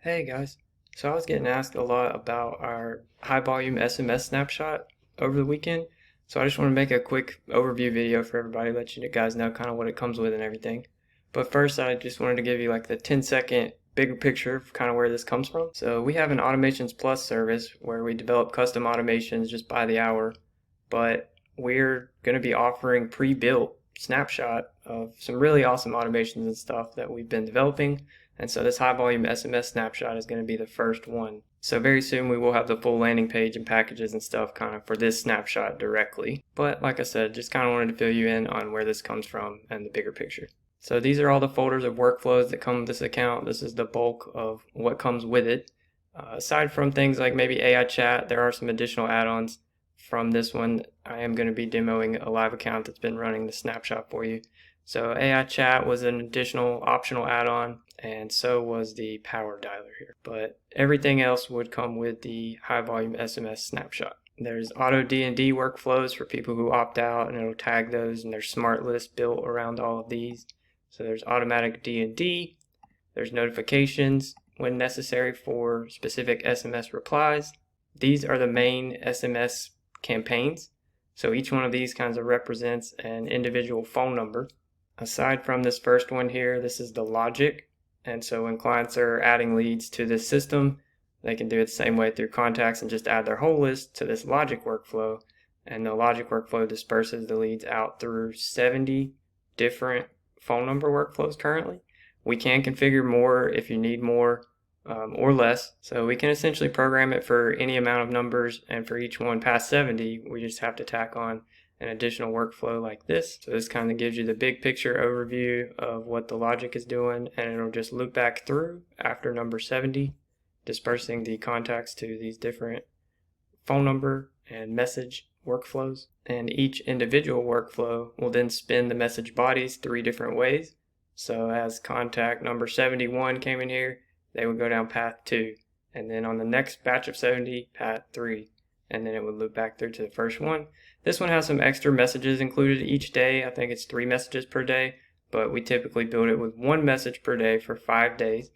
Hey guys, so I was getting asked a lot about our high volume SMS snapshot over the weekend. So I just want to make a quick overview video for everybody, let you guys know kind of what it comes with and everything. But first, I just wanted to give you like the 10-second bigger picture of kind of where this comes from. So we have an Automations.Plus service where we develop custom automations just by the hour, but we're going to be offering pre-built snapshot of some really awesome automations and stuff that we've been developing. And so this high volume SMS snapshot is going to be the first one. So very soon we will have the full landing page and packages and stuff kind of for this snapshot directly. But like I said, just kind of wanted to fill you in on where this comes from and the bigger picture. So these are all the folders of workflows that come with this account. This is the bulk of what comes with it. Aside from things like maybe AI chat, there are some additional add-ons from this one. I am going to be demoing a live account that's been running the snapshot for you. So AI chat was an additional optional add-on, and so was the power dialer here. But everything else would come with the high volume SMS snapshot. There's auto D&D workflows for people who opt out, and it'll tag those, and there's smart lists built around all of these. So there's automatic D&D, there's notifications when necessary for specific SMS replies. These are the main SMS campaigns. So each one of these kinds of represents an individual phone number. Aside from this first one here, this is the logic. And so when clients are adding leads to this system, they can do it the same way through contacts and just add their whole list to this logic workflow. And the logic workflow disperses the leads out through 70 different phone number workflows currently. We can configure more if you need more or less. So we can essentially program it for any amount of numbers, and for each one past 70, we just have to tack on an additional workflow like this. So this kind of gives you the big picture overview of what the logic is doing, and it'll just loop back through after number 70, dispersing the contacts to these different phone number and message workflows. And each individual workflow will then spin the message bodies 3 different ways. So as contact number 71 came in here, they would go down path 2, and then on the next batch of 70, path 3, and then it would loop back through to the first one. This one has some extra messages included each day. I think it's 3 messages per day, but we typically build it with 1 message per day for 5 days.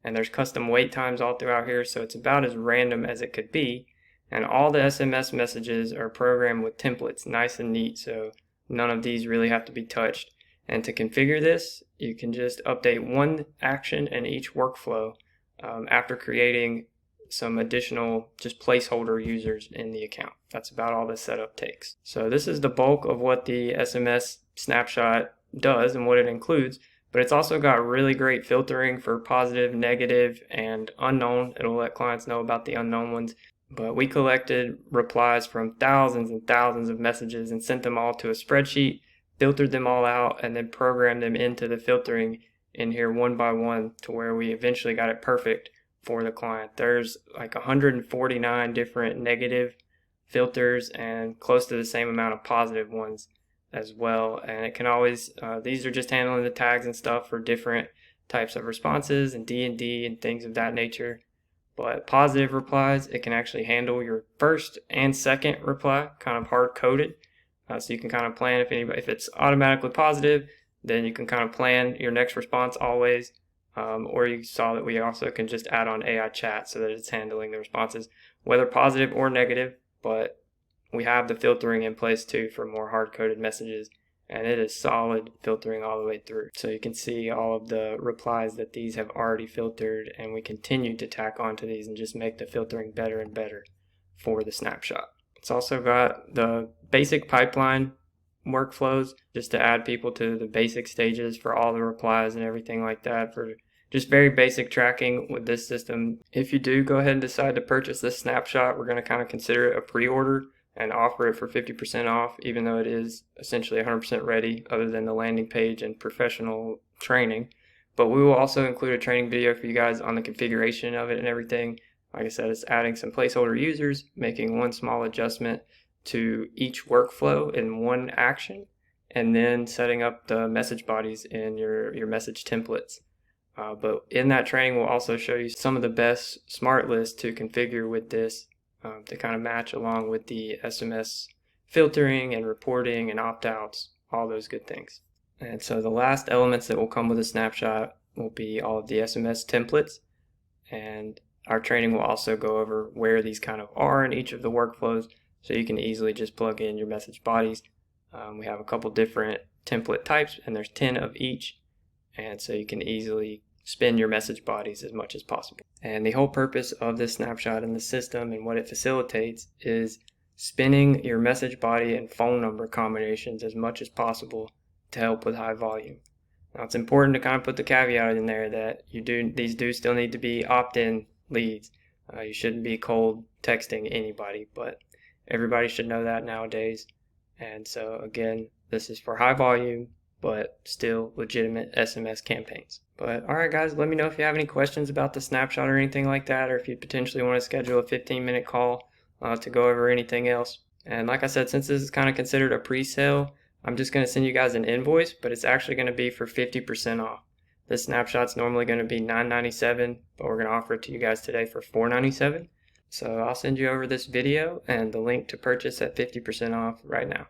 And there's custom wait times all throughout here, so it's about as random as it could be. And all the SMS messages are programmed with templates, nice and neat, so none of these really have to be touched. And to configure this, you can just update 1 action in each workflow after creating some additional just placeholder users in the account. That's about all this setup takes. So this is the bulk of what the SMS snapshot does and what it includes, but it's also got really great filtering for positive, negative, and unknown. It'll let clients know about the unknown ones. But we collected replies from thousands and thousands of messages and sent them all to a spreadsheet, filtered them all out, and then programmed them into the filtering in here one by one to where we eventually got it perfect for the client. There's like 149 different negative filters and close to the same amount of positive ones as well. And it can always, these are just handling the tags and stuff for different types of responses and D&D and things of that nature. But positive replies, it can actually handle your first and second reply, kind of hard coded. So you can kind of plan if it's automatically positive, then you can kind of plan your next response always. Or you saw that we also can just add on AI chat so that it's handling the responses, whether positive or negative, but we have the filtering in place too for more hard-coded messages, and it is solid filtering all the way through. So you can see all of the replies that these have already filtered, and we continue to tack onto these and just make the filtering better and better for the snapshot. It's also got the basic pipeline workflows just to add people to the basic stages for all the replies and everything like that, for just very basic tracking with this system. If you do go ahead and decide to purchase this snapshot, we're going to kind of consider it a pre-order and offer it for 50% off, even though it is essentially 100% ready other than the landing page and professional training. But we will also include a training video for you guys on the configuration of it and everything. Like I said, it's adding some placeholder users, making 1 small adjustment to each workflow in 1 action, and then setting up the message bodies in your message templates. But in that training, we'll also show you some of the best smart lists to configure with this to kind of match along with the SMS filtering and reporting and opt-outs, all those good things. And so the last elements that will come with a snapshot will be all of the SMS templates. and our training will also go over where these kind of are in each of the workflows, so you can easily just plug in your message bodies. We have a couple different template types, and there's 10 of each, and so you can easily spin your message bodies as much as possible. And the whole purpose of this snapshot in the system and what it facilitates is spinning your message body and phone number combinations as much as possible to help with high volume. Now, it's important to kind of put the caveat in there that these do still need to be opt-in leads. You shouldn't be cold texting anybody, but everybody should know that nowadays. And so again, this is for high volume, but still legitimate SMS campaigns. But alright guys, let me know if you have any questions about the snapshot or anything like that, or if you potentially want to schedule a 15-minute call to go over anything else. And like I said, since this is kind of considered a pre-sale, I'm just going to send you guys an invoice, but it's actually going to be for 50% off. This snapshot's normally going to be $9.97, but we're going to offer it to you guys today for $4.97. So I'll send you over this video and the link to purchase at 50% off right now.